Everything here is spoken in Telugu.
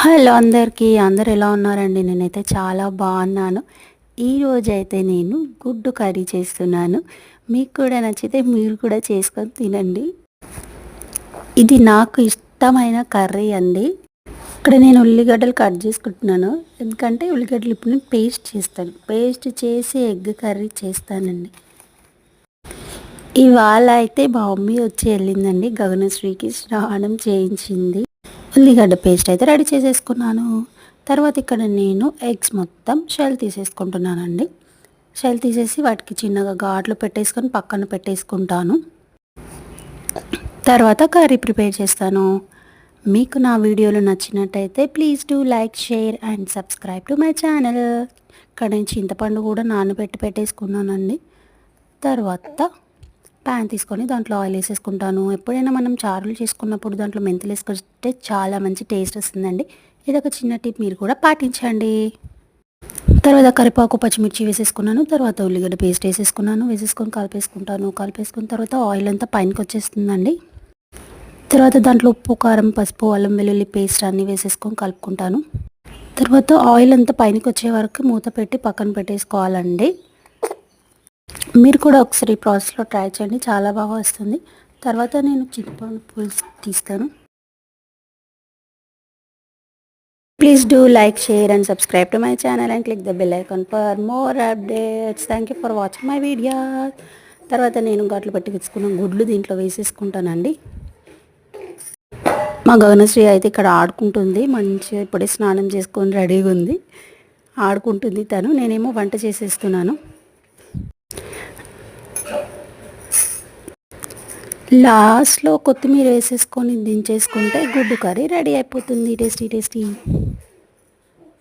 హలో అందరికీ. అందరూ ఎలా ఉన్నారండి? నేనైతే చాలా బాగున్నాను. ఈరోజైతే నేను గుడ్డు కర్రీ చేస్తున్నాను. మీకు కూడా నచ్చితే మీరు కూడా చేసుకొని తినండి. ఇది నాకు ఇష్టమైన కర్రీ అండి. ఇక్కడ నేను ఉల్లిగడ్డలు కట్ చేసుకుంటున్నాను. ఎందుకంటే ఉల్లిగడ్డలు ఇప్పుడు నేను పేస్ట్ చేస్తాను. పేస్ట్ చేసి ఎగ్ కర్రీ చేస్తానండి. ఇవాళ అయితే మా మమ్మీ వచ్చి వెళ్ళిందండి. గగనశ్రీకి స్నానం చేయించింది. ఉల్లిగడ్డ పేస్ట్ అయితే రెడీ చేసేసుకున్నాను. తర్వాత ఇక్కడ నేను ఎగ్స్ మొత్తం షెల్ తీసేసుకుంటున్నానండి. షెల్ తీసేసి వాటికి చిన్నగా ఘాట్లు పెట్టేసుకొని పక్కన పెట్టేసుకుంటాను. తర్వాత కర్రీ ప్రిపేర్ చేస్తాను. మీకు నా వీడియోలు నచ్చినట్టయితే please do like, share and subscribe to my channel. ఇక్కడ నేను చింతపండు కూడా నానబెట్టి పెట్టేసుకున్నానండి. తర్వాత ప్యాన్ తీసుకొని దాంట్లో ఆయిల్ వేసేసుకుంటాను. ఎప్పుడైనా మనం చారులు చేసుకున్నప్పుడు దాంట్లో మెంతులు వేసుకుంటే చాలా మంచి టేస్ట్ వస్తుందండి. ఇది ఒక చిన్న టిప్, మీరు కూడా పాటించండి. తర్వాత కరివేపాకు, పచ్చిమిర్చి వేసేసుకున్నాను. తర్వాత ఉల్లిగడ్డ పేస్ట్ వేసేసుకొని కలిపేసుకున్న తర్వాత ఆయిల్ అంతా పైనకి వచ్చేస్తుందండి. తర్వాత దాంట్లో ఉప్పు, కారం, పసుపు, అల్లం వెల్లుల్లి పేస్ట్ అన్నీ వేసేసుకొని కలుపుకుంటాను. తర్వాత ఆయిల్ అంతా పైనకి వచ్చే వరకు మూత పెట్టి పక్కన పెట్టేసుకోవాలండి. మీరు కూడా ఒకసారి ఈ ప్రాసెస్లో ట్రై చేయండి, చాలా బాగా వస్తుంది. తర్వాత నేను చింతపండు పులుసు తీస్తాను. Please do like, share and subscribe to my channel and click the bell icon for more updates. Thank you for watching my video. తర్వాత నేను గట్లు పెట్టి తెచ్చుకున్న గుడ్లు దీంట్లో వేసేసుకుంటానండి. మా గగనశ్రీ అయితే ఇక్కడ ఆడుకుంటుంది. మంచిగా ఇప్పుడే స్నానం చేసుకొని రెడీగా ఉంది, ఆడుకుంటుంది తను. నేనేమో వంట చేసేస్తున్నాను. లాస్ట్లో కొత్తిమీర వేసేసుకొని దించేసుకుంటే గుడ్డు కర్రీ రెడీ అయిపోతుంది. Tasty tasty.